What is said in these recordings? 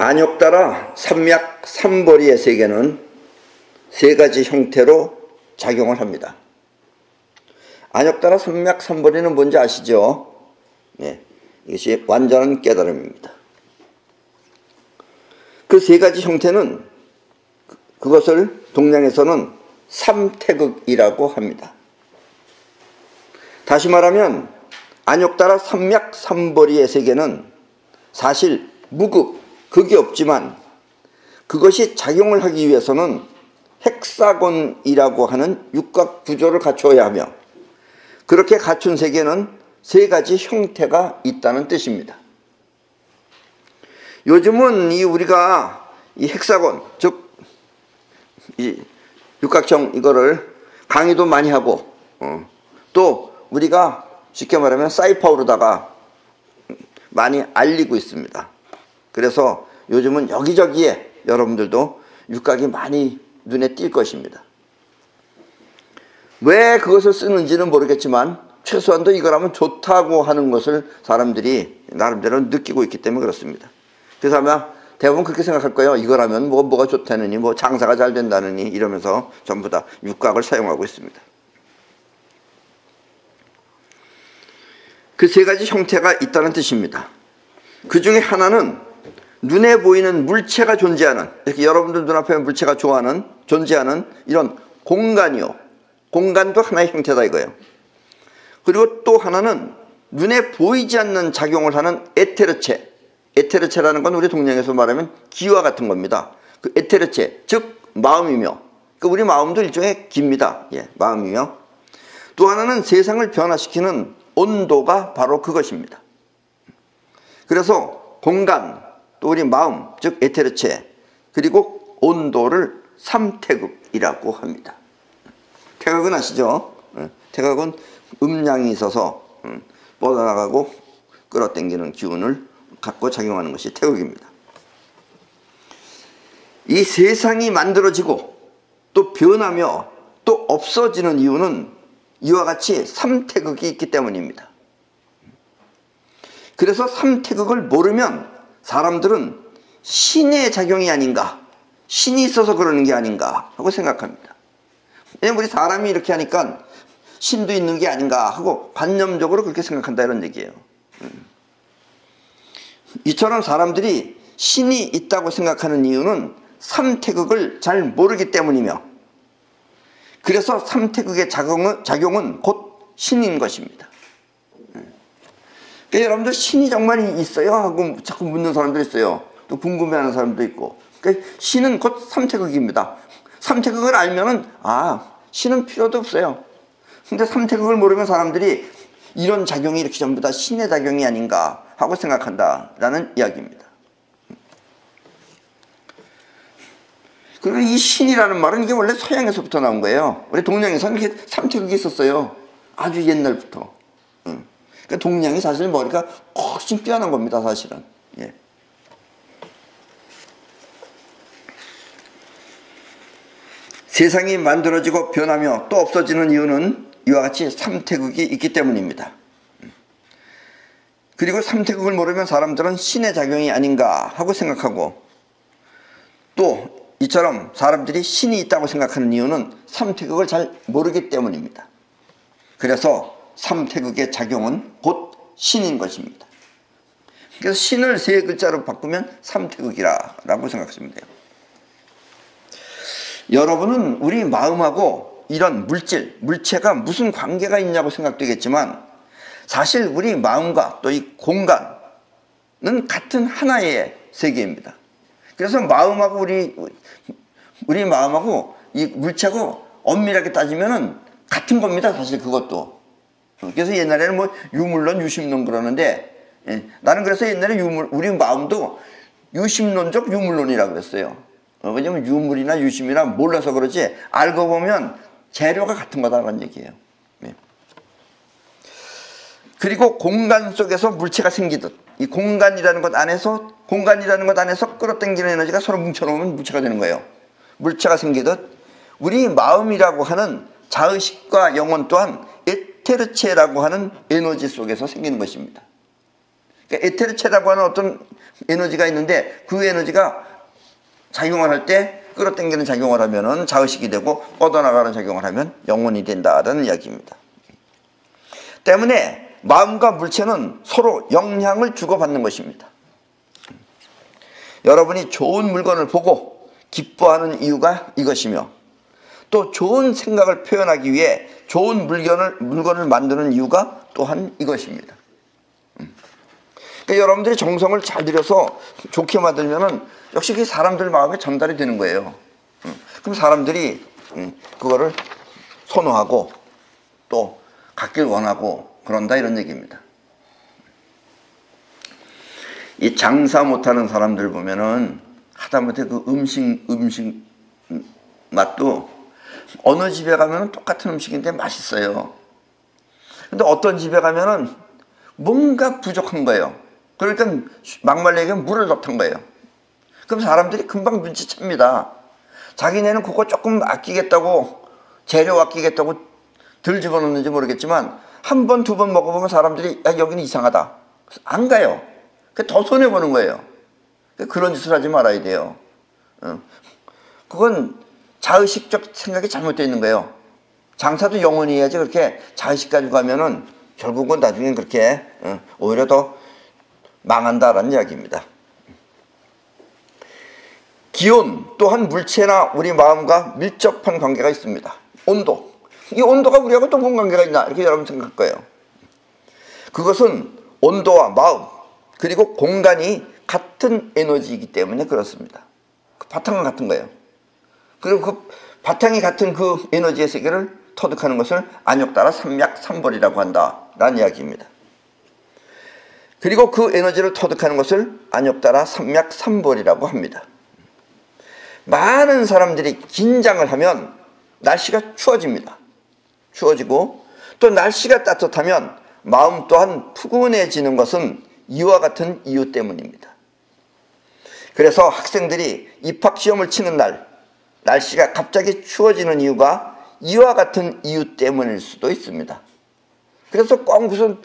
안욕 따라 삼맥 삼벌이의 세계는 세 가지 형태로 작용을 합니다. 안욕 따라 삼맥 삼벌이는 뭔지 아시죠? 네, 이것이 완전한 깨달음입니다. 그 세 가지 형태는 그것을 동양에서는 삼태극이라고 합니다. 다시 말하면 안욕 따라 삼맥 삼벌이의 세계는 사실 무극, 극이 없지만 그것이 작용을 하기 위해서는 헥사곤이라고 하는 육각 구조를 갖추어야 하며 그렇게 갖춘 세계는 세 가지 형태가 있다는 뜻입니다. 요즘은 우리가 이 헥사곤, 즉 이 육각형 이거를 강의도 많이 하고 또 우리가 쉽게 말하면 사이파우로다가 많이 알리고 있습니다. 그래서 요즘은 여기저기에 여러분들도 육각이 많이 눈에 띌 것입니다. 왜 그것을 쓰는지는 모르겠지만 최소한도 이거라면 좋다고 하는 것을 사람들이 나름대로 느끼고 있기 때문에 그렇습니다. 그래서 아마 대부분 그렇게 생각할 거예요. 이거라면 뭐가 좋다느니 장사가 잘 된다느니 이러면서 전부 다 육각을 사용하고 있습니다. 그 세 가지 형태가 있다는 뜻입니다. 그 중에 하나는 눈에 보이는 물체가 존재하는, 이렇게 여러분들 눈앞에 물체가 존재하는 이런 공간이요. 공간도 하나의 형태다 이거예요. 그리고 또 하나는 눈에 보이지 않는 작용을 하는 에테르체. 에테르체라는 건 우리 동양에서 말하면 기와 같은 겁니다. 그 에테르체, 즉 마음이며, 그 우리 마음도 일종의 기입니다. 예, 마음이며. 또 하나는 세상을 변화시키는 온도가 바로 그것입니다. 그래서 공간, 또 우리 마음, 즉 에테르체, 그리고 온도를 삼태극이라고 합니다. 태극은 아시죠? 태극은 음양이 있어서 뻗어나가고 끌어당기는 기운을 갖고 작용하는 것이 태극입니다. 이 세상이 만들어지고 또 변하며 또 없어지는 이유는 이와 같이 삼태극이 있기 때문입니다. 그래서 삼태극을 모르면 사람들은 신의 작용이 아닌가, 신이 있어서 그러는 게 아닌가 하고 생각합니다. 왜냐면 우리 사람이 이렇게 하니까 신도 있는 게 아닌가 하고 관념적으로 그렇게 생각한다 이런 얘기예요. 이처럼 사람들이 신이 있다고 생각하는 이유는 삼태극을 잘 모르기 때문이며 그래서 삼태극의 작용은 곧 신인 것입니다. 그러니까 여러분들 신이 정말 있어요? 하고 자꾸 묻는 사람도 있어요. 또 궁금해하는 사람도 있고. 그러니까 신은 곧 삼태극입니다. 삼태극을 알면은 신은 필요도 없어요. 근데 삼태극을 모르면 사람들이 이런 작용이 이렇게 전부 다 신의 작용이 아닌가 하고 생각한다라는 이야기입니다. 그리고 이 신이라는 말은 이게 원래 서양에서부터 나온 거예요. 우리 동양에서는 이렇게 삼태극이 있었어요. 아주 옛날부터. 그러니까 동양이 사실 머리가 훨씬 뛰어난 겁니다, 사실은. 예. 세상이 만들어지고 변하며 또 없어지는 이유는 이와 같이 삼태극이 있기 때문입니다. 그리고 삼태극을 모르면 사람들은 신의 작용이 아닌가 하고 생각하고 또 이처럼 사람들이 신이 있다고 생각하는 이유는 삼태극을 잘 모르기 때문입니다. 그래서 삼태극의 작용은 곧 신인 것입니다. 그래서 신을 세 글자로 바꾸면 삼태극이라고 생각하시면 돼요. 여러분은 우리 마음하고 이런 물체가 무슨 관계가 있냐고 생각되겠지만 사실 우리 마음과 또 이 공간은 같은 하나의 세계입니다. 그래서 마음하고 우리 마음하고 이 물체하고 엄밀하게 따지면은 같은 겁니다. 사실 그것도. 그래서 옛날에는 유물론, 유심론 그러는데 나는 그래서 옛날에 우리 마음도 유심론적 유물론이라고 그랬어요. 왜냐면 유물이나 유심이나 몰라서 그러지 알고 보면 재료가 같은 거다라는 얘기예요. 그리고 공간 속에서 물체가 생기듯 이 공간이라는 것 안에서 끌어당기는 에너지가 서로 뭉쳐놓으면 물체가 되는 거예요. 물체가 생기듯 우리 마음이라고 하는 자의식과 영혼 또한 에테르체라고 하는 에너지 속에서 생기는 것입니다. 그러니까 에테르체라고 하는 어떤 에너지가 있는데 그 에너지가 작용을 할 때 끌어당기는 작용을 하면은 자의식이 되고 뻗어나가는 작용을 하면 영혼이 된다라는 이야기입니다. 때문에 마음과 물체는 서로 영향을 주고받는 것입니다. 여러분이 좋은 물건을 보고 기뻐하는 이유가 이것이며 또 좋은 생각을 표현하기 위해 좋은 물건을 만드는 이유가 또한 이것입니다. 그러니까 여러분들이 정성을 잘 들여서 좋게 만들면은 역시 그 사람들 마음에 전달이 되는 거예요. 그럼 사람들이 그거를 선호하고 또 갖길 원하고 그런다 이런 얘기입니다. 이 장사 못하는 사람들 보면은 하다못해 그 음식 맛도 어느 집에 가면은 똑같은 음식인데 맛있어요. 근데 어떤 집에 가면은 뭔가 부족한 거예요. 그러니까 막말로 얘기하면 물을 넣던 거예요. 그럼 사람들이 금방 눈치챕니다. 자기네는 그거 조금 아끼겠다고 재료 아끼겠다고 덜 집어넣는지 모르겠지만 한 번, 두 번 먹어보면 사람들이 야, 여기는 이상하다. 안 가요. 더 손해보는 거예요. 그런 짓을 하지 말아야 돼요. 그건 자의식적 생각이 잘못되어 있는 거예요. 장사도 영원히 해야지 그렇게 자의식 가지고 가면은 결국은 나중에 그렇게 오히려 더 망한다라는 이야기입니다. 기온 또한 물체나 우리 마음과 밀접한 관계가 있습니다. 온도. 이 온도가 우리하고 또 뭔 관계가 있나 이렇게 여러분 생각할 거예요. 그것은 온도와 마음 그리고 공간이 같은 에너지이기 때문에 그렇습니다. 그 바탕은 같은 거예요. 그리고 그 바탕이 같은 그 에너지의 세계를 터득하는 것을 안욕 따라 삼맥삼벌이라고 한다라는 이야기입니다. 그리고 그 에너지를 터득하는 것을 안욕 따라 삼맥삼벌이라고 합니다. 많은 사람들이 긴장을 하면 날씨가 추워집니다. 추워지고 또 날씨가 따뜻하면 마음 또한 푸근해지는 것은 이와 같은 이유 때문입니다. 그래서 학생들이 입학시험을 치는 날 날씨가 갑자기 추워지는 이유가 이와 같은 이유 때문일 수도 있습니다. 그래서 꼭 무슨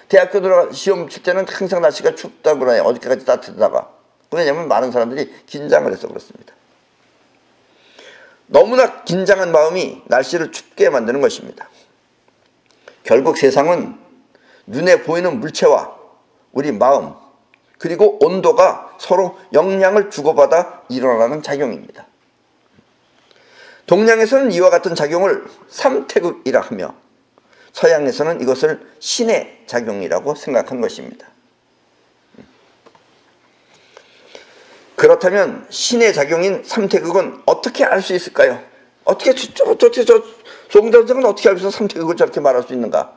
대학교 들어가 시험 칠 때는 항상 날씨가 춥다고 그래요. 어저께까지 따뜻하다가. 왜냐하면 많은 사람들이 긴장을 해서 그렇습니다. 너무나 긴장한 마음이 날씨를 춥게 만드는 것입니다. 결국 세상은 눈에 보이는 물체와 우리 마음 그리고 온도가 서로 영향을 주고받아 일어나는 작용입니다. 동양에서는 이와 같은 작용을 삼태극이라 하며 서양에서는 이것을 신의 작용이라고 생각한 것입니다. 그렇다면 신의 작용인 삼태극은 어떻게 알 수 있을까요? 어떻게 조공자들은 어떻게 알면서 삼태극을 저렇게 말할 수 있는가?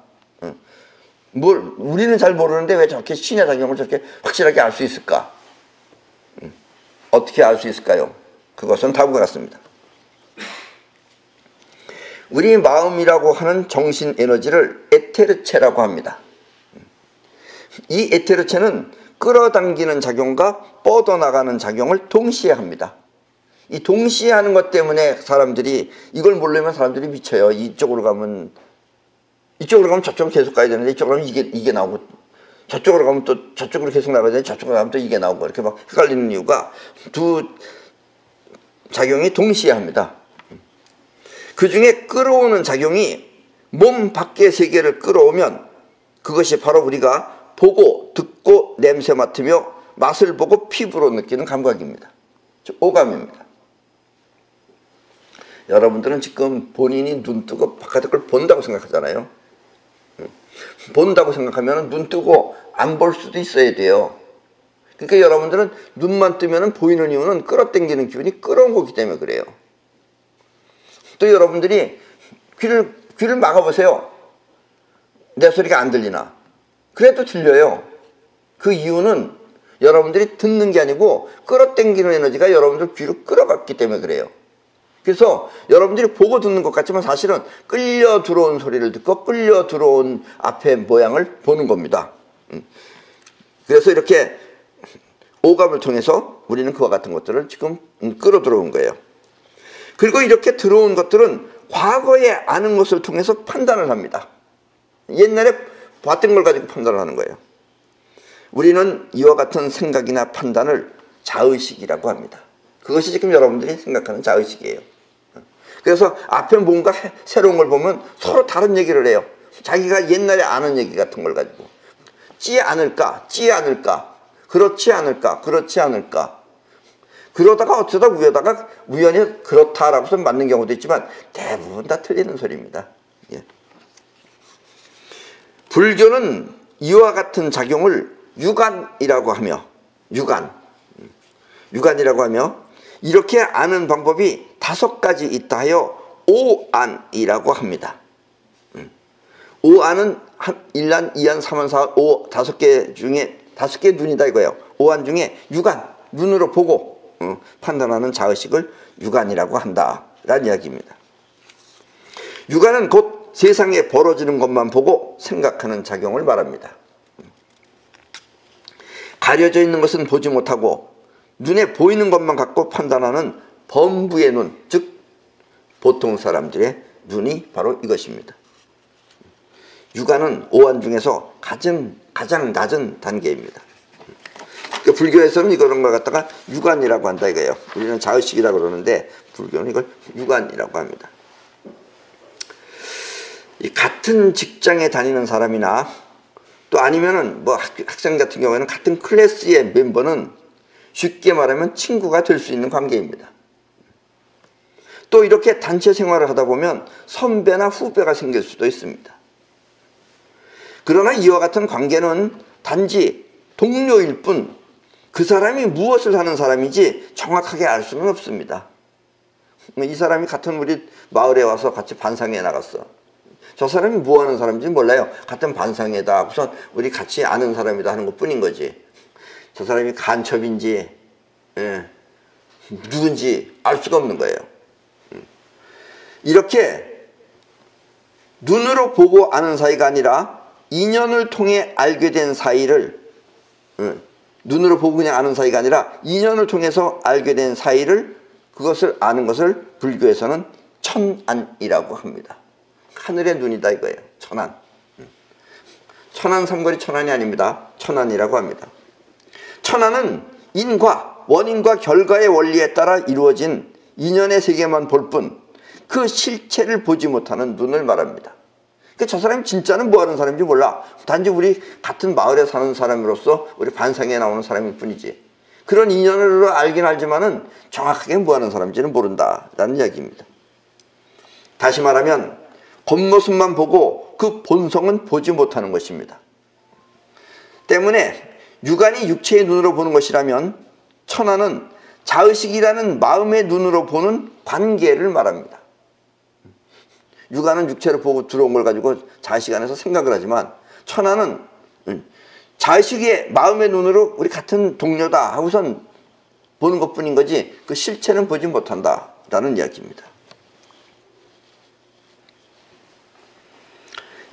우리는 잘 모르는데 왜 저렇게 신의 작용을 저렇게 확실하게 알 수 있을까? 어떻게 알 수 있을까요? 그것은 다음과 같습니다. 우리 마음이라고 하는 정신 에너지를 에테르체라고 합니다. 이 에테르체는 끌어당기는 작용과 뻗어나가는 작용을 동시에 합니다. 이 동시에 하는 것 때문에 사람들이 이걸 모르면 사람들이 미쳐요. 이쪽으로 가면 저쪽으로 계속 가야 되는데 이쪽으로 가면 이게 나오고 저쪽으로 가면 또 저쪽으로 계속 나가야 되는데 저쪽으로 가면 또 이게 나오고 이렇게 막 헷갈리는 이유가 두 작용이 동시에 합니다. 그 중에 끌어오는 작용이 몸 밖의 세계를 끌어오면 그것이 바로 우리가 보고 듣고 냄새 맡으며 맛을 보고 피부로 느끼는 감각입니다. 즉 오감입니다. 여러분들은 지금 본인이 눈 뜨고 바깥의 걸 본다고 생각하잖아요. 본다고 생각하면 눈 뜨고 안 볼 수도 있어야 돼요. 그러니까 여러분들은 눈만 뜨면 보이는 이유는 끌어당기는 기운이 끌어온 거기 때문에 그래요. 또 여러분들이 귀를 막아보세요. 내 소리가 안 들리나? 그래도 들려요. 그 이유는 여러분들이 듣는 게 아니고 끌어당기는 에너지가 여러분들 귀로 끌어갔기 때문에 그래요. 그래서 여러분들이 보고 듣는 것 같지만 사실은 끌려 들어온 소리를 듣고 끌려 들어온 앞의 모양을 보는 겁니다. 그래서 이렇게 오감을 통해서 우리는 그와 같은 것들을 지금 끌어 들어온 거예요. 그리고 이렇게 들어온 것들은 과거에 아는 것을 통해서 판단을 합니다. 옛날에 봤던 걸 가지고 판단을 하는 거예요. 우리는 이와 같은 생각이나 판단을 자의식이라고 합니다. 그것이 지금 여러분들이 생각하는 자의식이에요. 그래서 앞에 뭔가 새로운 걸 보면 서로 다른 얘기를 해요. 자기가 옛날에 아는 얘기 같은 걸 가지고 찌 않을까, 그렇지 않을까, 그렇지 않을까. 그러다가 어쩌다 우연히 그렇다라고 해서 맞는 경우도 있지만 대부분 다 틀리는 소리입니다. 예. 불교는 이와 같은 작용을 유관이라고 하며 이렇게 아는 방법이 5가지 있다 하여 오안이라고 합니다. 오안은 1안, 2안, 3안, 4안, 5개 중에 5개 눈이다 이거예요. 오안 중에 유관, 눈으로 보고 판단하는 자의식을 유관이라고 한다라는 이야기입니다. 유관은 곧 세상에 벌어지는 것만 보고 생각하는 작용을 말합니다. 가려져 있는 것은 보지 못하고 눈에 보이는 것만 갖고 판단하는 범부의 눈, 즉 보통 사람들의 눈이 바로 이것입니다. 유관은 오안 중에서 가장 낮은 단계입니다. 그러니까 불교에서는 이런 걸 갖다가 유관이라고 한다 이거예요. 우리는 자의식이라고 그러는데 불교는 이걸 유관이라고 합니다. 이 같은 직장에 다니는 사람이나 또 아니면은 뭐 학생 같은 경우에는 같은 클래스의 멤버는 쉽게 말하면 친구가 될 수 있는 관계입니다. 또 이렇게 단체 생활을 하다 보면 선배나 후배가 생길 수도 있습니다. 그러나 이와 같은 관계는 단지 동료일 뿐 그 사람이 무엇을 하는 사람인지 정확하게 알 수는 없습니다. 이 사람이 같은 우리 마을에 와서 같이 반상회에 나갔어. 저 사람이 뭐 하는 사람인지 몰라요. 같은 반상회다. 우선 우리 같이 아는 사람이다 하는 것 뿐인 거지. 저 사람이 간첩인지 누군지 알 수가 없는 거예요. 이렇게 눈으로 보고 아는 사이가 아니라 인연을 통해 알게 된 사이를 눈으로 보고 그냥 아는 사이가 아니라 인연을 통해서 알게 된 사이를 그것을 아는 것을 불교에서는 천안이라고 합니다. 하늘의 눈이다 이거예요. 천안. 천안 삼거리 천안이 아닙니다. 천안이라고 합니다. 천안은 인과 원인과 결과의 원리에 따라 이루어진 인연의 세계만 볼 뿐 그 실체를 보지 못하는 눈을 말합니다. 그러니까 저 사람이 진짜는 뭐 하는 사람인지 몰라. 단지 우리 같은 마을에 사는 사람으로서 우리 반상회에 나오는 사람일 뿐이지. 그런 인연으로 알긴 알지만은 정확하게 뭐 하는 사람인지는 모른다라는 이야기입니다. 다시 말하면 겉모습만 보고 그 본성은 보지 못하는 것입니다. 때문에 유관이 육체의 눈으로 보는 것이라면 천안은 자의식이라는 마음의 눈으로 보는 관계를 말합니다. 유관은 육체로 보고 들어온 걸 가지고 자의식 안에서 생각을 하지만 천안은 자의식의 마음의 눈으로 우리 같은 동료다 하고선 보는 것뿐인 거지 그 실체는 보지 못한다라는 이야기입니다.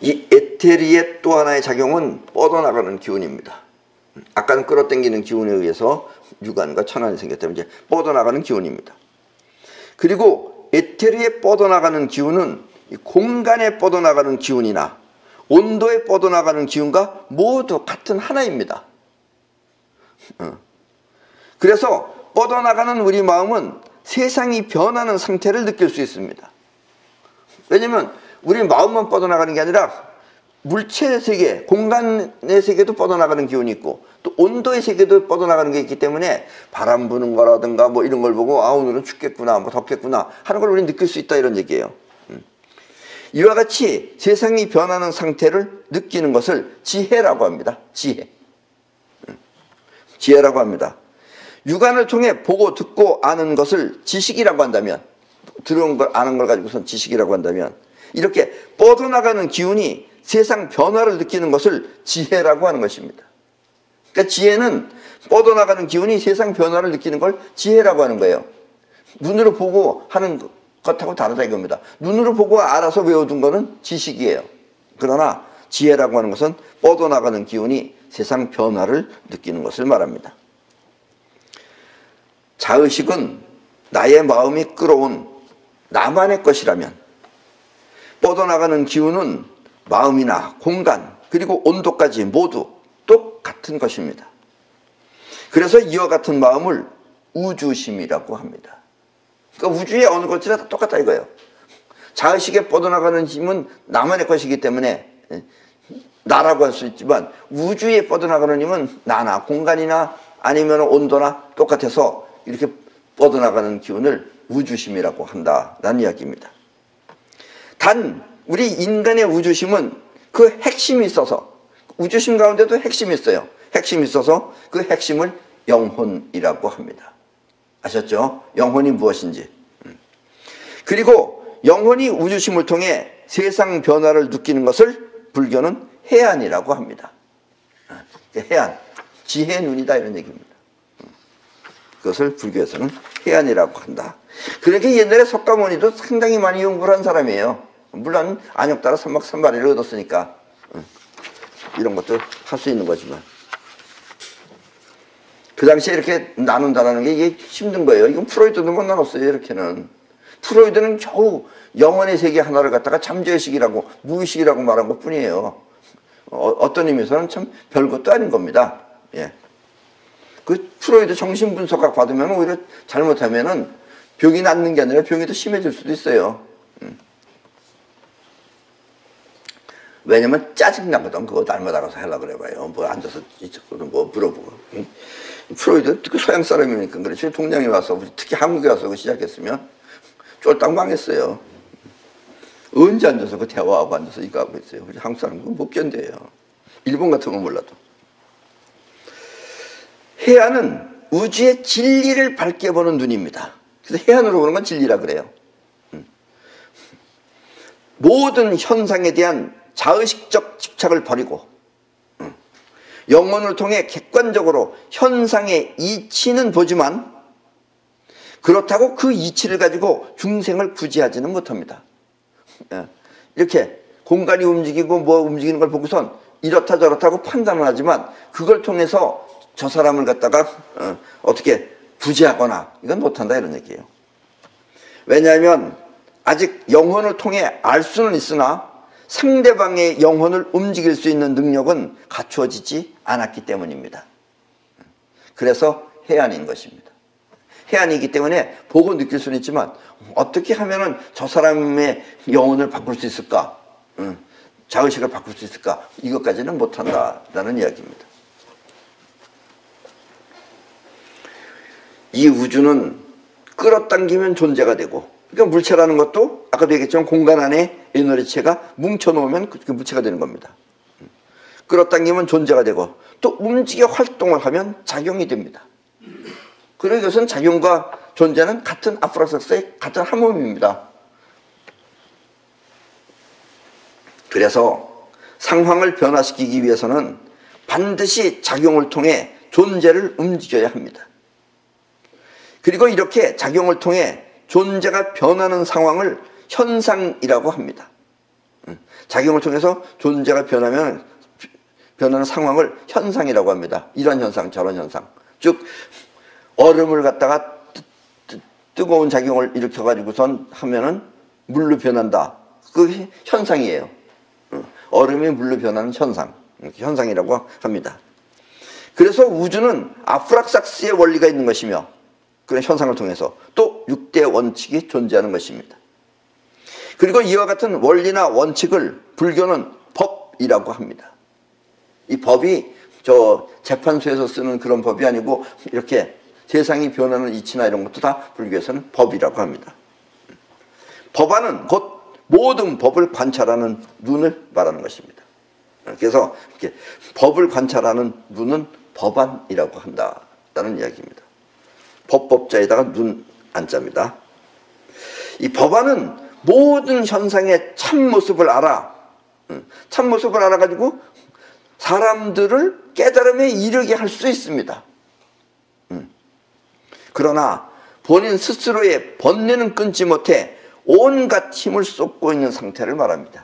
이 에테리의 또 하나의 작용은 뻗어나가는 기운입니다. 아까는 끌어당기는 기운에 의해서 유관과 천안이 생겼다면 이제 뻗어나가는 기운입니다. 그리고 에테리에 뻗어나가는 기운은 공간에 뻗어나가는 기운이나 온도에 뻗어나가는 기운과 모두 같은 하나입니다. 그래서 뻗어나가는 우리 마음은 세상이 변하는 상태를 느낄 수 있습니다. 왜냐면 우리 마음만 뻗어나가는 게 아니라 물체의 세계, 공간의 세계도 뻗어나가는 기운이 있고 또 온도의 세계도 뻗어나가는 게 있기 때문에 바람 부는 거라든가 뭐 이런 걸 보고 아 오늘은 춥겠구나 뭐 덥겠구나 하는 걸 우리는 느낄 수 있다 이런 얘기예요. 이와 같이 세상이 변하는 상태를 느끼는 것을 지혜라고 합니다. 지혜라고 합니다. 육안을 통해 보고 듣고 아는 것을 지식이라고 한다면 들어온 걸 아는 걸 가지고선 지식이라고 한다면 이렇게 뻗어나가는 기운이 세상 변화를 느끼는 것을 지혜라고 하는 것입니다. 그러니까 지혜는 뻗어나가는 기운이 세상 변화를 느끼는 걸 지혜라고 하는 거예요. 눈으로 보고 하는 것하고 다르다 이겁니다. 눈으로 보고 알아서 외워둔 거는 지식이에요. 그러나 지혜라고 하는 것은 뻗어나가는 기운이 세상 변화를 느끼는 것을 말합니다. 자의식은 나의 마음이 끌어온 나만의 것이라면 뻗어나가는 기운은 마음이나 공간 그리고 온도까지 모두 똑같은 같은 것입니다. 그래서 이와 같은 마음을 우주심이라고 합니다. 그러니까 우주의 어느 것이나 다 똑같다 이거예요. 자의식에 뻗어나가는 힘은 나만의 것이기 때문에 나라고 할 수 있지만, 우주에 뻗어나가는 힘은 나나 공간이나 아니면 온도나 똑같아서 이렇게 뻗어나가는 기운을 우주심이라고 한다라는 이야기입니다. 단 우리 인간의 우주심은 그 핵심이 있어서, 우주심 가운데도 핵심이 있어요. 핵심이 있어서 그 핵심을 영혼이라고 합니다. 아셨죠? 영혼이 무엇인지. 그리고 영혼이 우주심을 통해 세상 변화를 느끼는 것을 불교는 해안이라고 합니다. 해안, 지혜의 눈이다 이런 얘기입니다. 그것을 불교에서는 해안이라고 한다. 그러니까 옛날에 석가모니도 상당히 많이 연구를 한 사람이에요. 물론 안욕따라 삼막삼바리를 얻었으니까 이런 것도 할 수 있는 거지만, 그 당시에 이렇게 나눈다는 게 이게 힘든 거예요. 이건 프로이트도 못 나눴어요. 이렇게는. 프로이트는 겨우 영혼의 세계 하나를 갖다가 잠재의식이라고, 무의식이라고 말한 것 뿐이에요. 어떤 의미에서는 참 별것도 아닌 겁니다. 예. 그 프로이트 정신분석학 받으면 오히려 잘못하면은 병이 낫는 게 아니라 병이 더 심해질 수도 있어요. 왜냐면 짜증나거든. 그거 날마다 가서 하려고 그래봐요. 뭐 앉아서 뭐 물어보고. 프로이드 특히 서양 사람이니까 그렇지. 동양에 와서, 특히 한국에 와서 시작했으면 쫄딱 망했어요. 언제 앉아서 그 대화하고 앉아서 이거 하고 있어요. 우리 한국 사람은 못 견뎌요. 일본 같은 건 몰라도. 해안은 우주의 진리를 밝게 보는 눈입니다. 그래서 해안으로 보는 건 진리라 그래요. 모든 현상에 대한 자의식적 집착을 버리고 영혼을 통해 객관적으로 현상의 이치는 보지만, 그렇다고 그 이치를 가지고 중생을 구제하지는 못합니다. 이렇게 공간이 움직이고 뭐 움직이는 걸 보고선 이렇다 저렇다고 판단을 하지만, 그걸 통해서 저 사람을 갖다가 어떻게 구제하거나 이건 못한다 이런 얘기예요. 왜냐하면 아직 영혼을 통해 알 수는 있으나 상대방의 영혼을 움직일 수 있는 능력은 갖추어지지 않았기 때문입니다. 그래서 해안인 것입니다. 해안이기 때문에 보고 느낄 수는 있지만, 어떻게 하면은 저 사람의 영혼을 바꿀 수 있을까? 자의식을 바꿀 수 있을까? 이것까지는 못한다라는 이야기입니다. 이 우주는 끌어당기면 존재가 되고, 그러니까 물체라는 것도 아까도 얘기했지만 공간 안에 에너지체가 뭉쳐놓으면 그 물체가 되는 겁니다. 끌어당기면 존재가 되고, 또 움직여 활동을 하면 작용이 됩니다. 그리고 이것은 작용과 존재는 같은 아프라삭스의 같은 한 몸입니다. 그래서 상황을 변화시키기 위해서는 반드시 작용을 통해 존재를 움직여야 합니다. 그리고 이렇게 작용을 통해 존재가 변하는 상황을 현상이라고 합니다. 작용을 통해서 존재가 변하는 상황을 현상이라고 합니다. 이런 현상, 저런 현상. 즉 얼음을 갖다가 뜨거운 작용을 일으켜가지고선 하면은 물로 변한다. 그 현상이에요. 얼음이 물로 변하는 현상. 현상이라고 합니다. 그래서 우주는 아프락삭스의 원리가 있는 것이며, 그런 현상을 통해서 또 6대 원칙이 존재하는 것입니다. 그리고 이와 같은 원리나 원칙을 불교는 법이라고 합니다. 이 법이 저 재판소에서 쓰는 그런 법이 아니고, 이렇게 세상이 변하는 이치나 이런 것도 다 불교에서는 법이라고 합니다. 법안은 곧 모든 법을 관찰하는 눈을 말하는 것입니다. 그래서 이렇게 법을 관찰하는 눈은 법안이라고 한다는 이야기입니다. 법법자에다가 눈 안자입니다. 이 법안은 모든 현상의 참모습을 참모습을 알아가지고 사람들을 깨달음에 이르게 할 수 있습니다. 그러나 본인 스스로의 번뇌는 끊지 못해 온갖 힘을 쏟고 있는 상태를 말합니다.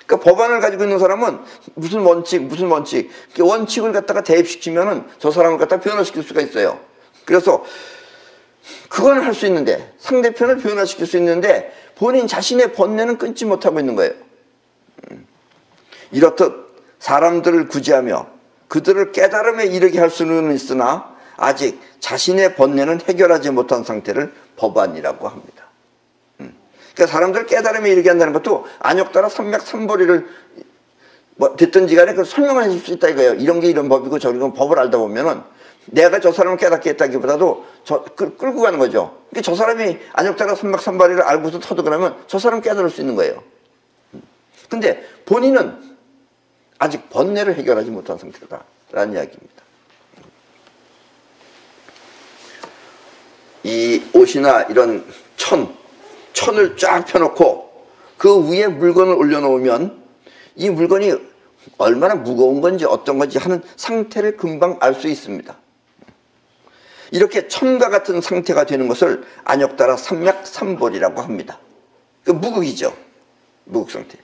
그러니까 법안을 가지고 있는 사람은 무슨 원칙, 그 원칙을 갖다가 대입시키면은 저 사람을 갖다가 변화시킬 수가 있어요. 그래서 그건 할 수 있는데, 상대편을 변화시킬 수 있는데 본인 자신의 번뇌는 끊지 못하고 있는 거예요. 이렇듯 사람들을 구제하며 그들을 깨달음에 이르게 할 수는 있으나 아직 자신의 번뇌는 해결하지 못한 상태를 법안이라고 합니다. 그러니까 사람들 깨달음에 이르게 한다는 것도 안욕따라 삼맥삼보리를 뭐 됐든지 간에 그 설명을 해줄 수 있다 이거예요. 이런 게 이런 법이고 저런 건 법을 알다 보면은 내가 저 사람을 깨닫게 했다기보다도 끌고 가는 거죠. 그러니까 저 사람이 안욕따라 삼맥삼보리를 알고서 터득하면 저 사람 깨달을 수 있는 거예요. 근데 본인은 아직 번뇌를 해결하지 못한 상태다라는 이야기입니다. 이 옷이나 이런 천을 쫙 펴놓고 그 위에 물건을 올려놓으면 이 물건이 얼마나 무거운 건지 어떤 건지 하는 상태를 금방 알 수 있습니다. 이렇게 천과 같은 상태가 되는 것을 안욕따라 삼맥삼보리라고 합니다. 그 무극이죠. 무극 상태.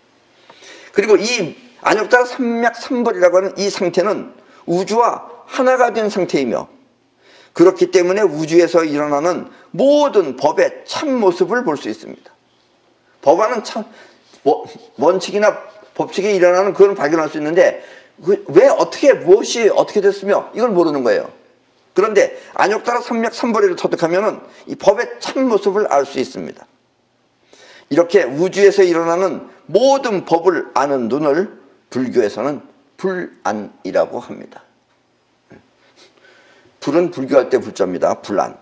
그리고 이 안욕따라 삼맥삼보리라고 하는 이 상태는 우주와 하나가 된 상태이며 그렇기 때문에 우주에서 일어나는 모든 법의 참모습을 볼 수 있습니다. 법안은 참 원칙이나 법칙에 일어나는 그걸 발견할 수 있는데 왜 어떻게 무엇이 어떻게 됐으며 이걸 모르는 거예요. 그런데 안욕따라 삼맥삼보리를 터득하면은 이 법의 참모습을 알 수 있습니다. 이렇게 우주에서 일어나는 모든 법을 아는 눈을 불교에서는 불안이라고 합니다. 불은 불교할 때 불자입니다. 불안.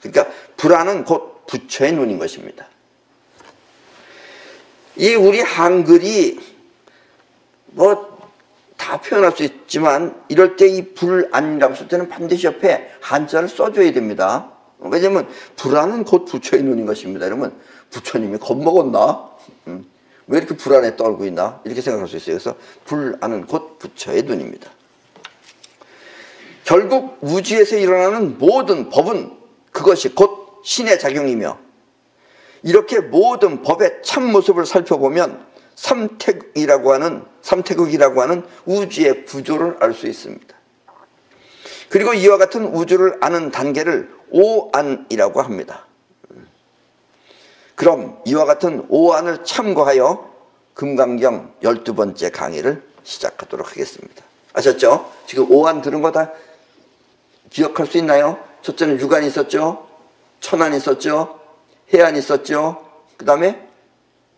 그러니까 불안은 곧 부처의 눈인 것입니다. 이 우리 한글이 뭐 다 표현할 수 있지만 이럴 때 이 불안이라고 쓸 때는 반드시 옆에 한자를 써줘야 됩니다. 왜냐면 불안은 곧 부처의 눈인 것입니다. 이러면 부처님이 겁먹었나? 왜 이렇게 불안에 떨고 있나? 이렇게 생각할 수 있어요. 그래서 불안은 곧 부처의 눈입니다. 결국 우주에서 일어나는 모든 법은 그것이 곧 신의 작용이며 이렇게 모든 법의 참모습을 살펴보면 삼태극이라고 하는 우주의 구조를 알 수 있습니다. 그리고 이와 같은 우주를 아는 단계를 오안이라고 합니다. 그럼 이와 같은 오안을 참고하여 금강경 12번째 강의를 시작하도록 하겠습니다. 아셨죠? 지금 오안 들은 거 다 기억할 수 있나요? 첫째는 육안이 있었죠? 천안이 있었죠? 해안이 있었죠? 그 다음에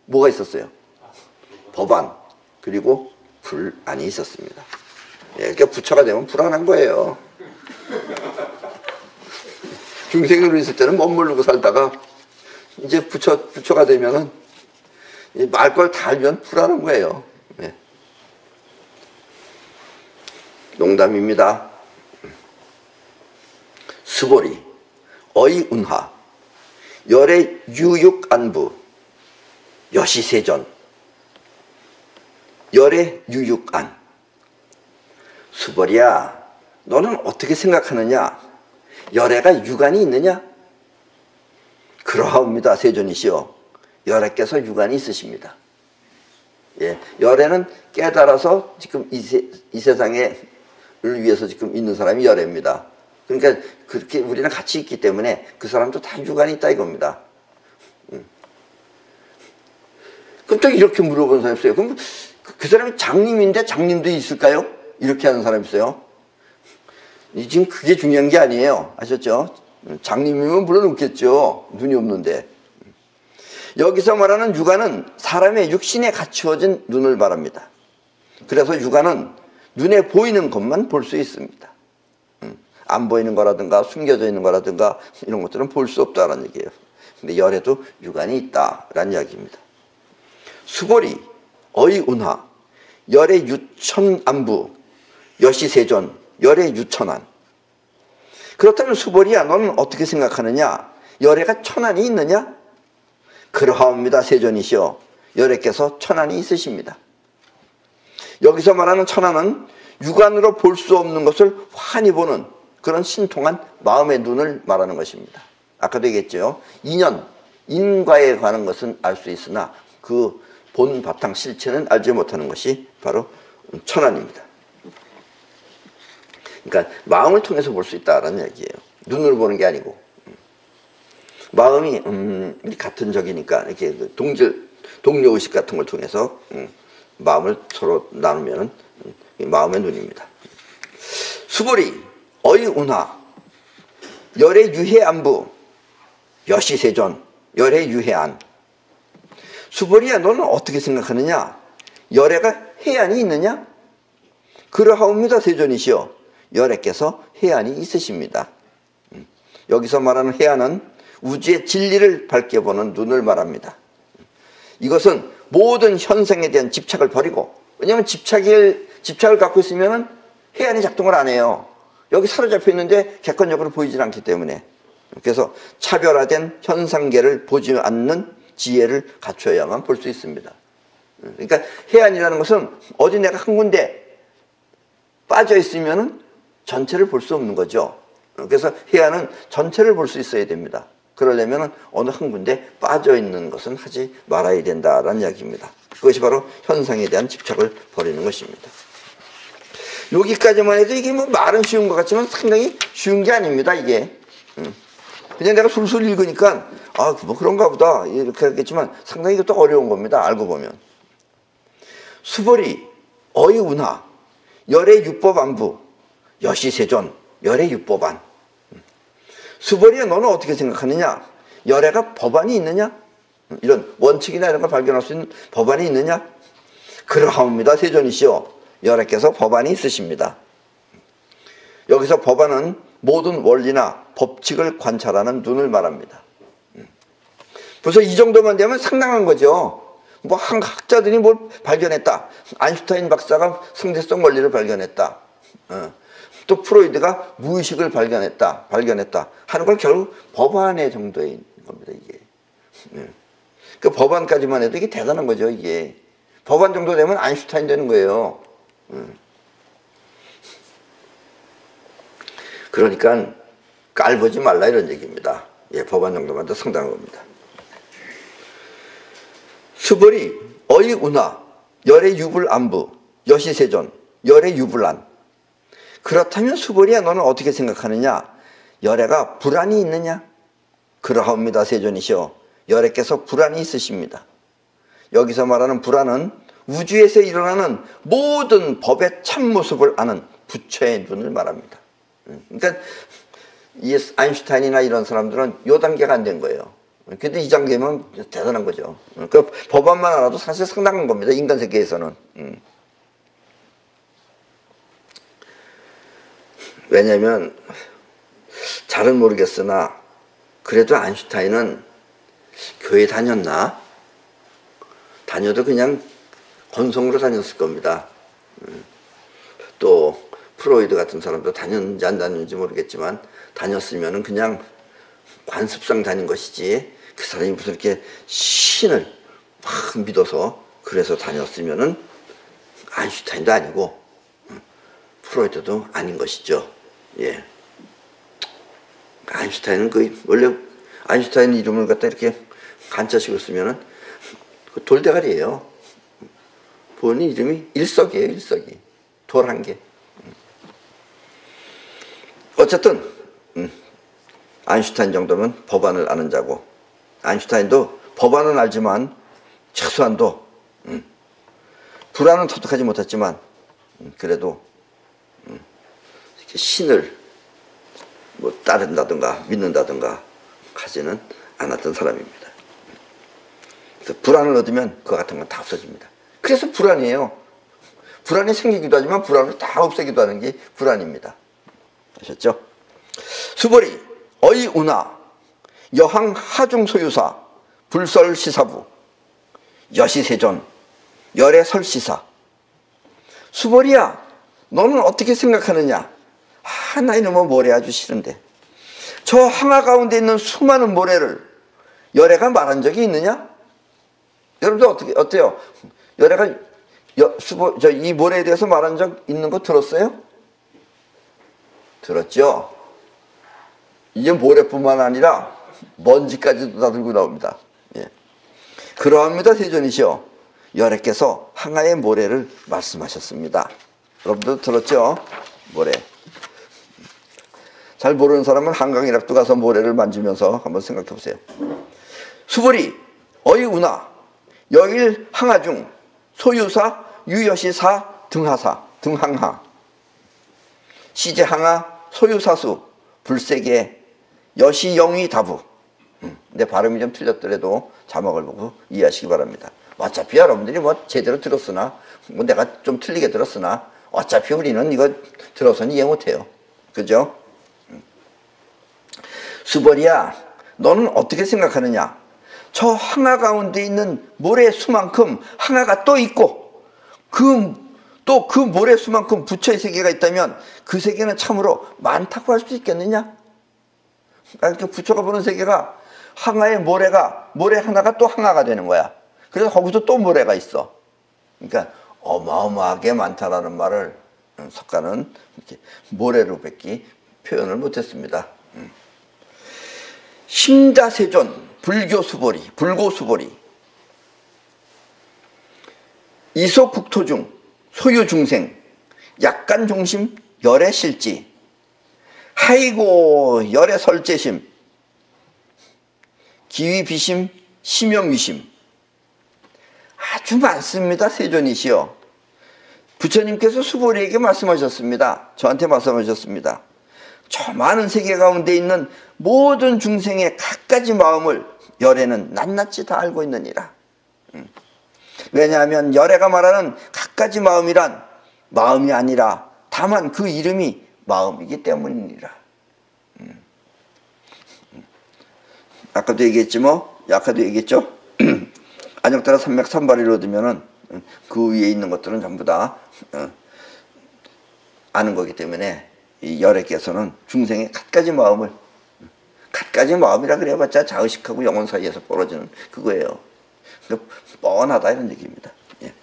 뭐가 있었어요? 법안, 그리고 불안이 있었습니다. 예, 그러니까 부처가 되면 불안한 거예요. 중생으로 있을 때는 멋모르고 살다가 이제 부처가 되면은 말 걸 다 알면 불안한 거예요. 예. 농담입니다. 수보리, 어이운하, 열의 유육안부, 여시세전, 열의 유육안. 수보리야, 너는 어떻게 생각하느냐? 열애가 육안이 있느냐? 그러하옵니다. 세존이시여. 열애께서 육안이 있으십니다. 예, 열애는 깨달아서 지금 이 세상을 위해서 지금 있는 사람이 열애입니다. 그러니까 그렇게 우리는 같이 있기 때문에 그 사람도 다 육안이 있다 이겁니다. 그럼 또 이렇게 물어보는 사람이 있어요. 그럼 그 사람이 장님인데 장님도 있을까요? 이렇게 하는 사람이 있어요. 지금 그게 중요한 게 아니에요. 아셨죠? 장님이면 물론 없겠죠. 눈이 없는데. 여기서 말하는 육안은 사람의 육신에 갖추어진 눈을 말합니다. 그래서 육안은 눈에 보이는 것만 볼 수 있습니다. 안 보이는 거라든가 숨겨져 있는 거라든가 이런 것들은 볼 수 없다라는 얘기예요. 근데 열에도 육안이 있다라는 이야기입니다. 수보리, 어이운하, 열의 유천안부, 여시세존, 열의 유천안. 그렇다면 수보리야, 너는 어떻게 생각하느냐? 열애가 천안이 있느냐? 그러하옵니다. 세존이시여. 열애께서 천안이 있으십니다. 여기서 말하는 천안은 육안으로 볼 수 없는 것을 환히 보는 그런 신통한 마음의 눈을 말하는 것입니다. 아까도 얘기했죠. 인과에 관한 것은 알 수 있으나 그 본 바탕 실체는 알지 못하는 것이 바로 천안입니다. 그러니까 마음을 통해서 볼 수 있다라는 얘기예요. 눈으로 보는 게 아니고. 마음이 같은 적이니까 이렇게 동료의식 같은 걸 통해서 마음을 서로 나누면 마음의 눈입니다. 수보리 어이 운하 열의 유해안부 여시세존 열의 유해안. 수보리야, 너는 어떻게 생각하느냐? 열애가 해안이 있느냐? 그러하옵니다 세존이시여, 열애께서 해안이 있으십니다. 여기서 말하는 해안은 우주의 진리를 밝게 보는 눈을 말합니다. 이것은 모든 현상에 대한 집착을 버리고, 왜냐하면 집착을 갖고 있으면 해안이 작동을 안 해요. 여기 사로잡혀 있는데 객관적으로 보이질 않기 때문에. 그래서 차별화된 현상계를 보지 않는 지혜를 갖춰야만 볼 수 있습니다. 그러니까 해안이라는 것은 어디 내가 한 군데 빠져 있으면 전체를 볼 수 없는 거죠. 그래서 해안은 전체를 볼 수 있어야 됩니다. 그러려면 어느 한 군데 빠져 있는 것은 하지 말아야 된다라는 이야기입니다. 그것이 바로 현상에 대한 집착을 버리는 것입니다. 여기까지만 해도 이게 뭐 말은 쉬운 것 같지만 상당히 쉬운 게 아닙니다, 이게. 그냥 내가 술술 읽으니까 뭐 그런가 보다 이렇게 하겠지만 상당히 이것도 어려운 겁니다, 알고 보면. 수보리 어이 운하 열의 유법안부 여시세존 열의 유법안. 수보리야, 너는 어떻게 생각하느냐? 열애가 법안이 있느냐? 이런 원칙이나 이런 걸 발견할 수 있는 법안이 있느냐? 그러하옵니다 세존이시여, 열애께서 법안이 있으십니다. 여기서 법안은 모든 원리나 법칙을 관찰하는 눈을 말합니다. 벌써 이 정도만 되면 상당한 거죠. 뭐 학자들이 뭘 발견했다. 아인슈타인 박사가 상대성 원리를 발견했다. 또 프로이드가 무의식을 발견했다 하는 걸 결국 법안의 정도에 있는 겁니다, 이게. 그 법안까지만 해도 이게 대단한 거죠, 이게. 법안 정도 되면 아인슈타인 되는 거예요. 그러니까 깔보지 말라 이런 얘기입니다. 예, 법안 정도만 더 상당한 겁니다. 수보리 어이 운하 열의 유불안부 여시세존 열의 유불안. 그렇다면 수보리야, 너는 어떻게 생각하느냐? 열애가 불안이 있느냐? 그러하옵니다 세존이시여, 열애께서 불안이 있으십니다. 여기서 말하는 불안은 우주에서 일어나는 모든 법의 참모습을 아는 부처의 눈을 말합니다. 그러니까 이 아인슈타인이나 이런 사람들은 이 단계가 안 된 거예요. 근데 이 단계면 대단한 거죠. 그 법안만 알아도 사실 상당한 겁니다, 인간 세계에서는. 왜냐면 잘은 모르겠으나 그래도 아인슈타인은 교회 다녔나? 다녀도 그냥 건성으로 다녔을 겁니다. 또 프로이드 같은 사람도 다녔는지 안 다녔는지 모르겠지만 다녔으면 그냥 관습상 다닌 것이지, 그 사람이 무슨 이렇게 신을 막 믿어서 그래서 다녔으면 아인슈타인도 아니고 프로이드도 아닌 것이죠. 예. 아인슈타인은 원래 아인슈타인 이름을 갖다 이렇게 간자식으로 쓰면은 돌대가리예요. 본인 이름이 일석이에요, 일석이. 돌 한 개. 어쨌든 아인슈타인 정도면 법안을 아는 자고, 아인슈타인도 법안은 알지만 최소한도 불안은 터득하지 못했지만 그래도 이렇게 신을 뭐 따른다든가 믿는다든가 하지는 않았던 사람입니다. 그래서 불안을 얻으면 그거 같은 건 다 없어집니다. 그래서 불안이에요. 불안이 생기기도 하지만 불안을 다 없애기도 하는 게 불안입니다. 아셨죠? 수보리 어이 운하 여항 하중 소유사 불설 시사부 여시세존 열의 설시사. 수보리야, 너는 어떻게 생각하느냐? 나 이놈의 모래 아주 싫은데 저 항하 가운데 있는 수많은 모래를 열애가 말한 적이 있느냐? 여러분들 어때요? 열애가 이 모래에 대해서 말한 적 있는 거 들었어요? 들었죠? 이제 모래뿐만 아니라 먼지까지도 다 들고 나옵니다. 예. 그러합니다 세존이시여, 열애께서 항하의 모래를 말씀하셨습니다. 여러분들 들었죠? 모래. 잘 모르는 사람은 한강이라도 가서 모래를 만지면서 한번 생각해 보세요. 수보리 어이 운하 여일 항하 중 소유사 유여시사 등하사 등항하. 시제항아 소유사수 불세계 여시영위다부. 근데 발음이 좀 틀렸더라도 자막을 보고 이해하시기 바랍니다. 어차피 여러분들이 뭐 제대로 들었으나 뭐 내가 좀 틀리게 들었으나 어차피 우리는 이거 들어서는 이해 못해요. 그죠? 수벌이야, 너는 어떻게 생각하느냐? 저 항아 가운데 있는 모래수만큼 항아가 또 있고 또 그 모래수만큼 부처의 세계가 있다면 그 세계는 참으로 많다고 할 수 있겠느냐? 그러니까 부처가 보는 세계가 항아의 모래 하나가 또 항아가 되는 거야. 그래서 거기서 또 모래가 있어. 그러니까 어마어마하게 많다라는 말을 석가는 이렇게 모래로 밖에 표현을 못했습니다. 심자세존 불고수보리 이소국토중 소유중생 약간종심 열애실지 하이고 열애설제심 기위비심 심영위심 아주 많습니다. 세존이시여. 부처님께서 수보리에게 말씀하셨습니다. 저한테 말씀하셨습니다. 저 많은 세계 가운데 있는 모든 중생의 갖가지 마음을 열애는 낱낱이 다 알고 있느니라. 왜냐하면 열애가 말하는 갖가지 마음이란 마음이 아니라 다만 그 이름이 마음이기 때문이니라. 아까도 얘기했죠? 안역따라 삼맥삼발이로 두면은 그 위에 있는 것들은 전부 다 아는 거기 때문에 이 열애께서는 중생의 갖가지 마음이라 그래봤자 자의식하고 영혼 사이에서 벌어지는 그거예요. 그러니까 뻔하다 이런 얘기입니다. 예.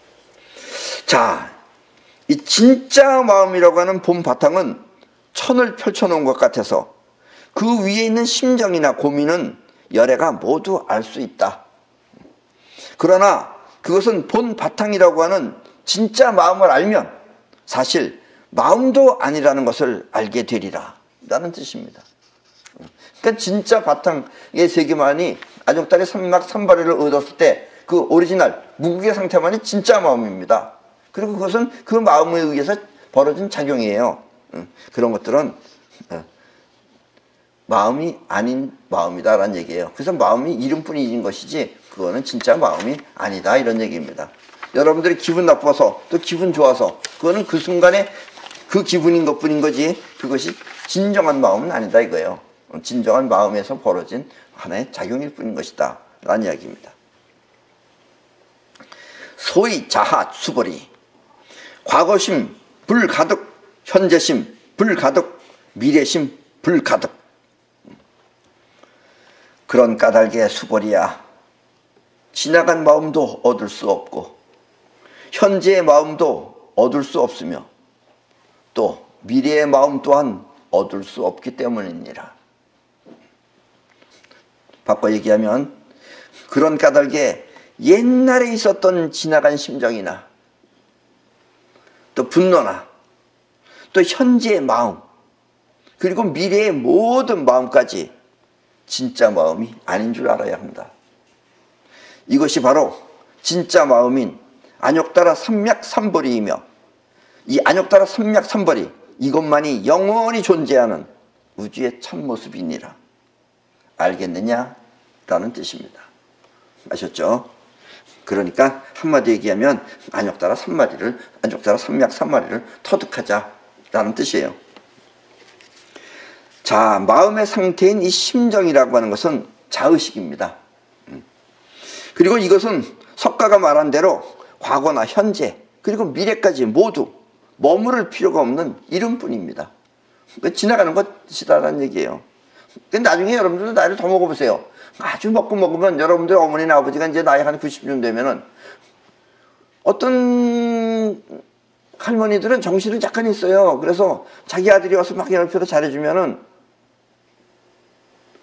자, 이 진짜 마음이라고 하는 본 바탕은 천을 펼쳐놓은 것 같아서 그 위에 있는 심정이나 고민은 열애가 모두 알 수 있다. 그러나 그것은 본 바탕이라고 하는 진짜 마음을 알면 사실 마음도 아니라는 것을 알게 되리라 라는 뜻입니다. 그러니까 진짜 바탕의 세계만이 안역다리 삼막삼바리를 얻었을 때 그 오리지널 무국의 상태만이 진짜 마음입니다. 그리고 그것은 그 마음에 의해서 벌어진 작용이에요. 그런 것들은 마음이 아닌 마음이다라는 얘기예요. 그래서 마음이 이름뿐인 것이지 그거는 진짜 마음이 아니다 이런 얘기입니다. 여러분들이 기분 나빠서 또 기분 좋아서 그거는 그 순간에 그 기분인 것뿐인 거지 그것이 진정한 마음은 아니다 이거예요. 진정한 마음에서 벌어진 하나의 작용일 뿐인 것이다 라는 이야기입니다. 소위 자하 수벌이 과거심 불가득 현재심 불가득 미래심 불가득 그런 까닭의 수벌이야 지나간 마음도 얻을 수 없고 현재의 마음도 얻을 수 없으며 또 미래의 마음 또한 얻을 수 없기 때문이니라. 바꿔 얘기하면 그런 까닭에 옛날에 있었던 지나간 심정이나 또 분노나 또 현재의 마음 그리고 미래의 모든 마음까지 진짜 마음이 아닌 줄 알아야 합니다. 이것이 바로 진짜 마음인 안역따라 삼맥삼벌이이며 이 안역따라 삼맥삼벌이 이것만이 영원히 존재하는 우주의 참모습이니라. 알겠느냐? 라는 뜻입니다. 아셨죠? 그러니까 한마디 얘기하면 안역따라 삼맥삼마리를 터득하자 라는 뜻이에요. 자, 마음의 상태인 이 심정이라고 하는 것은 자의식입니다. 그리고 이것은 석가가 말한 대로 과거나 현재 그리고 미래까지 모두 머무를 필요가 없는 이름뿐입니다. 지나가는 것이다라는 얘기예요. 근데 나중에 여러분들도 나이를 더 먹어보세요. 아주 먹으면 여러분들 어머니나 아버지가 이제 나이 한 90쯤 되면은 어떤 할머니들은 정신은 약간 있어요. 그래서 자기 아들이 와서 막 옆에서 잘해주면은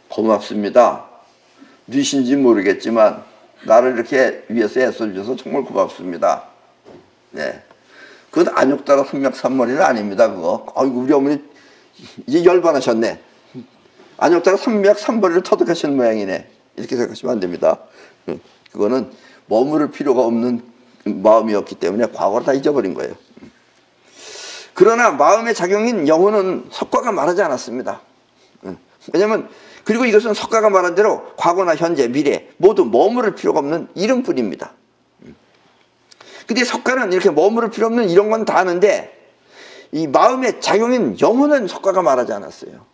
고맙습니다. 누이신지 모르겠지만 나를 이렇게 위해서 애써주셔서 정말 고맙습니다. 네. 그건 안역따라 삼맥삼머리는 아닙니다. 그거. 아이고 우리 어머니 이제 열반하셨네. 안역따라 삼맥삼머리를 터득하신 모양이네. 이렇게 생각하시면 안 됩니다. 그거는 머무를 필요가 없는 마음이었기 때문에 과거를 다 잊어버린 거예요. 그러나 마음의 작용인 영혼은 석가가 말하지 않았습니다. 왜냐하면 그리고 이것은 석가가 말한 대로 과거나 현재, 미래 모두 머무를 필요가 없는 이름뿐입니다. 근데 석가는 이렇게 머무를 필요 없는 이런 건 다 아는데 이 마음의 작용인 영혼은 석가가 말하지 않았어요.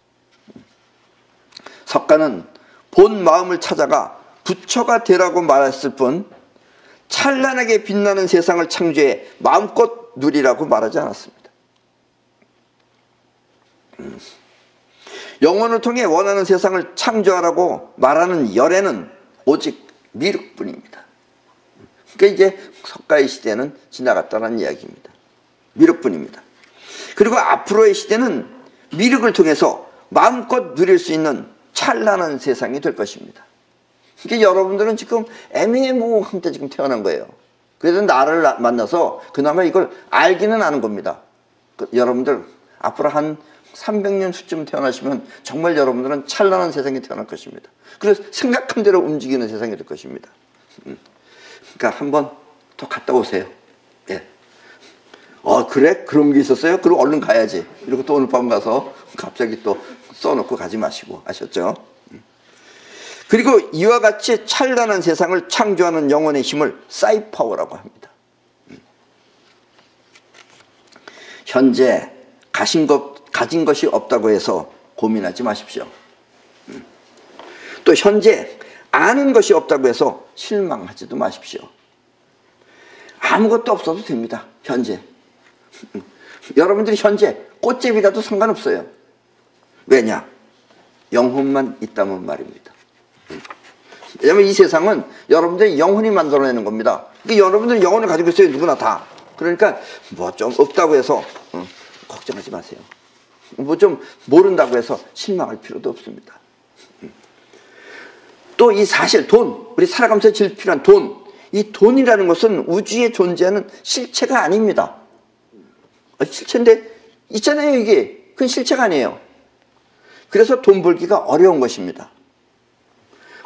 석가는 본 마음을 찾아가 부처가 되라고 말했을 뿐 찬란하게 빛나는 세상을 창조해 마음껏 누리라고 말하지 않았습니다. 영혼을 통해 원하는 세상을 창조하라고 말하는 열애는 오직 미륵뿐입니다. 그러니까 이제 석가의 시대는 지나갔다는 이야기입니다. 미륵뿐입니다. 그리고 앞으로의 시대는 미륵을 통해서 마음껏 누릴 수 있는 찬란한 세상이 될 것입니다. 그러니까 여러분들은 지금 애매모호한 때 지금 태어난 거예요. 그래서 나를 만나서 그나마 이걸 알기는 아는 겁니다. 여러분들 앞으로 한 300년 후쯤 태어나시면 정말 여러분들은 찬란한 세상에 태어날 것입니다. 그래서 생각한 대로 움직이는 세상이 될 것입니다. 그러니까 한번 더 갔다 오세요. 예. 그래? 그런 게 있었어요? 그럼 얼른 가야지. 이러고 또 오늘 밤 가서 갑자기 또 써놓고 가지 마시고. 아셨죠? 그리고 이와 같이 찬란한 세상을 창조하는 영혼의 힘을 사이파워라고 합니다. 현재 가진 것이 없다고 해서 고민하지 마십시오. 또 현재 아는 것이 없다고 해서 실망하지도 마십시오. 아무것도 없어도 됩니다. 현재. 여러분들이 현재 꽃제비라도 상관없어요. 왜냐? 영혼만 있다면 말입니다. 왜냐하면 이 세상은 여러분들의 영혼이 만들어내는 겁니다. 그러니까 여러분들은 영혼을 가지고 있어요. 누구나 다. 그러니까 뭐 좀 없다고 해서 걱정하지 마세요. 뭐 좀 모른다고 해서 실망할 필요도 없습니다. 또 이 사실 돈, 우리 살아가면서 제일 필요한 돈, 이 돈이라는 것은 우주에 존재하는 실체가 아닙니다. 실체인데 있잖아요. 이게 그건 실체가 아니에요. 그래서 돈 벌기가 어려운 것입니다.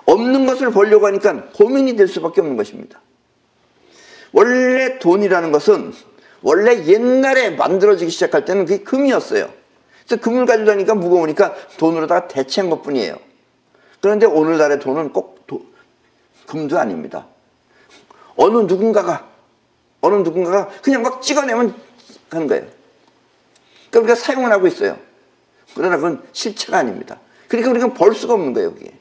없는 것을 벌려고 하니까 고민이 될 수밖에 없는 것입니다. 원래 돈이라는 것은 원래 옛날에 만들어지기 시작할 때는 그게 금이었어요. 그래서 금을 가지고 다니까 무거우니까 돈으로다가 대체한 것뿐이에요. 그런데 오늘날의 돈은 꼭 금도 아닙니다. 어느 누군가가 그냥 막 찍어내면 하는 거예요. 그러니까 우리가 사용을 하고 있어요. 그러나 그건 실체가 아닙니다. 그러니까 우리가 벌 수가 없는 거예요. 그게.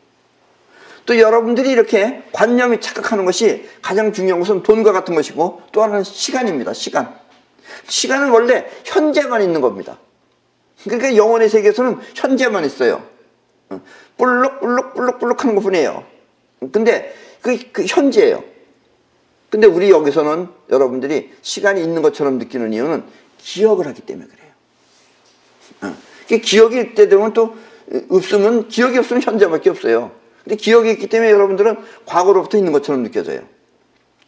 또 여러분들이 이렇게 관념이 착각하는 것이 가장 중요한 것은 돈과 같은 것이고 또 하나는 시간입니다. 시간은 원래 현재만 있는 겁니다. 그러니까 영혼의 세계에서는 현재만 있어요. 볼록 하는 것뿐이에요. 근데 그 현재예요. 근데 우리 여기서는 여러분들이 시간이 있는 것처럼 느끼는 이유는 기억을 하기 때문에 그래요. 기억이 있게 되면 또 없으면 기억이 없으면 현재밖에 없어요. 근데 기억이 있기 때문에 여러분들은 과거로부터 있는 것처럼 느껴져요.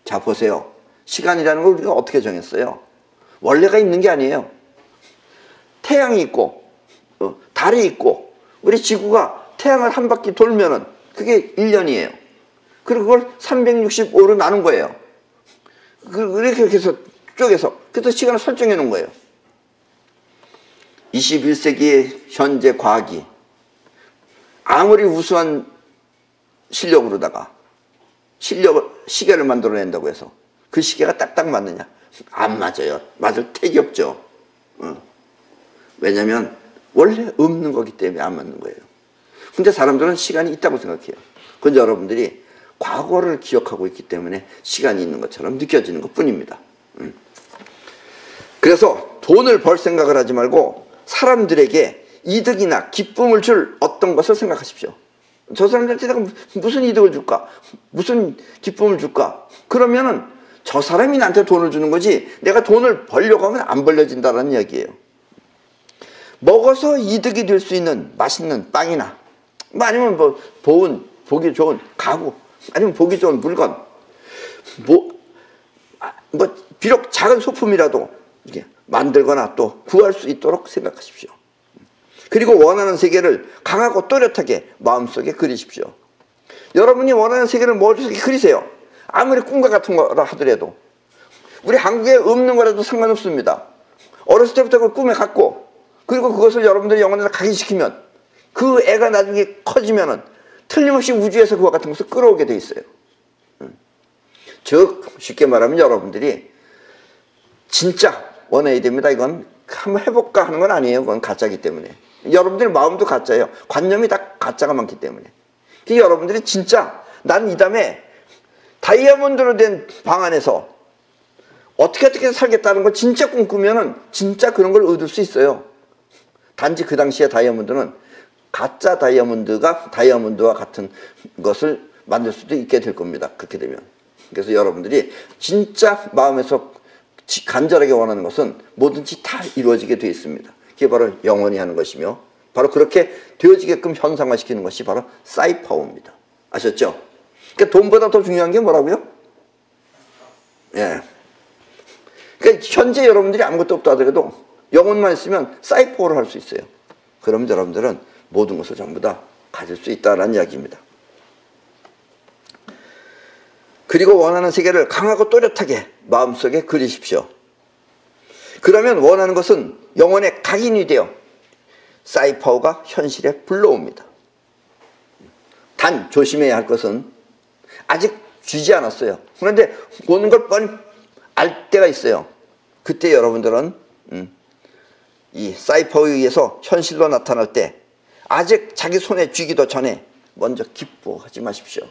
자 보세요. 시간이라는 걸 우리가 어떻게 정했어요? 원래가 있는 게 아니에요. 태양이 있고 달이 있고 우리 지구가 태양을 한 바퀴 돌면은 그게 1년이에요. 그리고 그걸 365로 나눈 거예요. 이렇게 해서 쪼개서 그래서 시간을 설정해 놓은 거예요. 21세기의 현재 과학이 아무리 우수한 실력으로다가 시계를 만들어낸다고 해서 그 시계가 딱딱 맞느냐? 안 맞아요. 맞을 택이 없죠. 왜냐하면 원래 없는 거기 때문에 안 맞는 거예요. 근데 사람들은 시간이 있다고 생각해요. 근데 여러분들이 과거를 기억하고 있기 때문에 시간이 있는 것처럼 느껴지는 것 뿐입니다. 그래서 돈을 벌 생각을 하지 말고 사람들에게 이득이나 기쁨을 줄 어떤 것을 생각하십시오. 저 사람들한테 내가 무슨 이득을 줄까? 무슨 기쁨을 줄까? 그러면은 저 사람이 나한테 돈을 주는 거지 내가 돈을 벌려고 하면 안 벌려진다는 이야기예요. 먹어서 이득이 될 수 있는 맛있는 빵이나 아니면 뭐 보기 좋은 가구 아니면 보기 좋은 물건 비록 작은 소품이라도 이렇게 만들거나 또 구할 수 있도록 생각하십시오. 그리고 원하는 세계를 강하고 또렷하게 마음속에 그리십시오. 여러분이 원하는 세계를 머릿속에 그리세요. 아무리 꿈과 같은 거라 하더라도 우리 한국에 없는 거라도 상관없습니다. 어렸을 때부터 그걸 꿈에 갖고, 그리고 그것을 여러분들이 영혼에서 각인시키면 그 애가 나중에 커지면은 틀림없이 우주에서 그와 같은 것을 끌어오게 돼 있어요. 즉 쉽게 말하면 여러분들이 진짜 원해야 됩니다. 이건 한번 해볼까 하는 건 아니에요. 그건 가짜이기 때문에. 여러분들 마음도 가짜예요. 관념이 다 가짜가 많기 때문에. 여러분들이 진짜 난 이 다음에 다이아몬드로 된 방 안에서 어떻게 살겠다는 걸 진짜 꿈꾸면은 진짜 그런 걸 얻을 수 있어요. 단지 그 당시에 다이아몬드는 가짜 다이아몬드가 다이아몬드와 같은 것을 만들 수도 있게 될 겁니다. 그렇게 되면. 그래서 여러분들이 진짜 마음에서 간절하게 원하는 것은 뭐든지 다 이루어지게 되어 있습니다. 그게 바로 영원히 하는 것이며, 바로 그렇게 되어지게끔 현상화시키는 것이 바로 사이파워입니다. 아셨죠? 그러니까 돈보다 더 중요한 게 뭐라고요? 예. 그러니까 현재 여러분들이 아무것도 없다 하더라도 영혼만 있으면 사이파워를 할 수 있어요. 그러면 여러분들은 모든 것을 전부 다 가질 수 있다는 이야기입니다. 그리고 원하는 세계를 강하고 또렷하게 마음속에 그리십시오. 그러면 원하는 것은 영혼의 각인이 되어 사이파워가 현실에 불러옵니다. 단 조심해야 할 것은 아직 주지 않았어요. 그런데 오는 걸 뻔히 알 때가 있어요. 그때 여러분들은 이 사이파워에 의해서 현실로 나타날 때 아직 자기 손에 쥐기도 전에 먼저 기뻐하지 마십시오.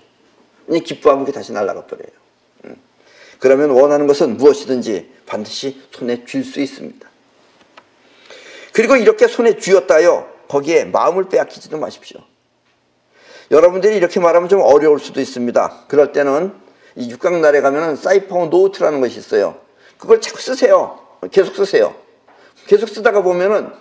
기뻐하면 그게 다시 날아가 버려요. 그러면 원하는 것은 무엇이든지 반드시 손에 쥘 수 있습니다. 그리고 이렇게 손에 쥐었다요, 거기에 마음을 빼앗기지도 마십시오. 여러분들이 이렇게 말하면 좀 어려울 수도 있습니다. 그럴 때는 이 육각날에 가면은 사이파워 노트라는 것이 있어요. 그걸 자꾸 쓰세요. 계속 쓰세요. 계속 쓰다가 보면은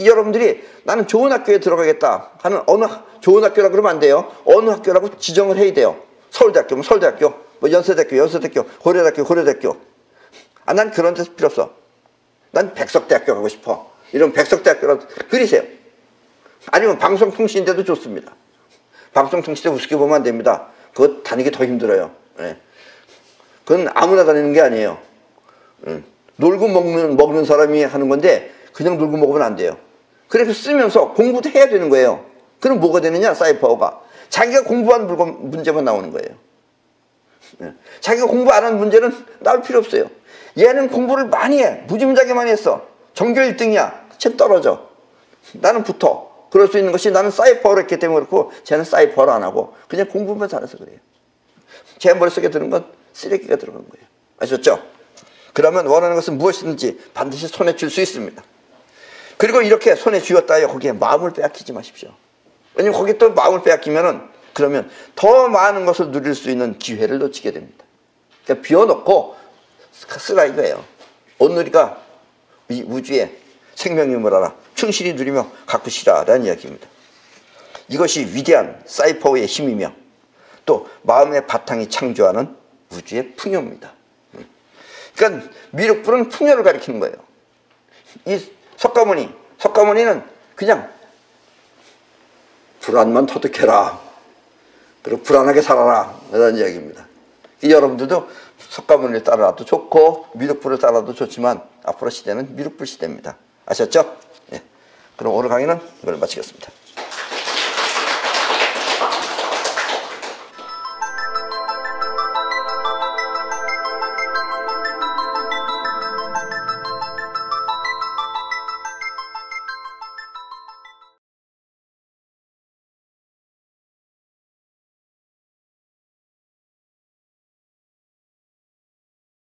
여러분들이 나는 좋은 학교에 들어가겠다 하는, 어느 좋은 학교라고 그러면 안 돼요. 어느 학교라고 지정을 해야 돼요. 서울대학교면 서울대학교, 뭐 연세대학교, 연세대학교, 고려대학교, 고려대학교. 아, 난 그런 데서 필요 없어. 난 백석대학교 가고 싶어. 이런 백석대학교라도 그리세요. 아니면 방송통신대도 좋습니다. 방송통신대 우습게 보면 안 됩니다. 그거 다니기 더 힘들어요. 예. 그건 아무나 다니는 게 아니에요. 놀고 먹는 사람이 하는 건데 그냥 놀고 먹으면 안 돼요. 그래서 쓰면서 공부도 해야 되는 거예요. 그럼 뭐가 되느냐? 사이파워가 자기가 공부한 문제만 나오는 거예요. 예. 자기가 공부 안 한 문제는 나올 필요 없어요. 얘는 공부를 많이 해. 무지무지하게 많이 했어. 전교 1등이야. 쟤 떨어져. 나는 붙어. 그럴 수 있는 것이 나는 사이파워를 했기 때문에 그렇고 쟤는 사이파워를 안 하고 그냥 공부만 잘해서 그래요. 제 머릿속에 드는 건 쓰레기가 들어간 거예요. 아셨죠? 그러면 원하는 것은 무엇이든지 반드시 손에 쥘 수 있습니다. 그리고 이렇게 손에 쥐었다요, 거기에 마음을 빼앗기지 마십시오. 왜냐면 거기에 또 마음을 빼앗기면은 그러면 더 많은 것을 누릴 수 있는 기회를 놓치게 됩니다. 그러니까 비워놓고 쓰라 이거예요. 오늘이가 이 우주의 생명임을 알아 충실히 누리며 가꾸시라 라는 이야기입니다. 이것이 위대한 사이파워의 힘이며 또 마음의 바탕이 창조하는 우주의 풍요입니다. 그러니까 미륵불은 풍요를 가리키는 거예요. 이 석가모니는 그냥 불안만 터득해라, 그리고 불안하게 살아라 라는 이야기입니다. 여러분들도 석가모니를 따라도 좋고 미륵불을 따라도 좋지만 앞으로 시대는 미륵불 시대입니다. 아셨죠? 네. 그럼 오늘 강의는 이걸 마치겠습니다.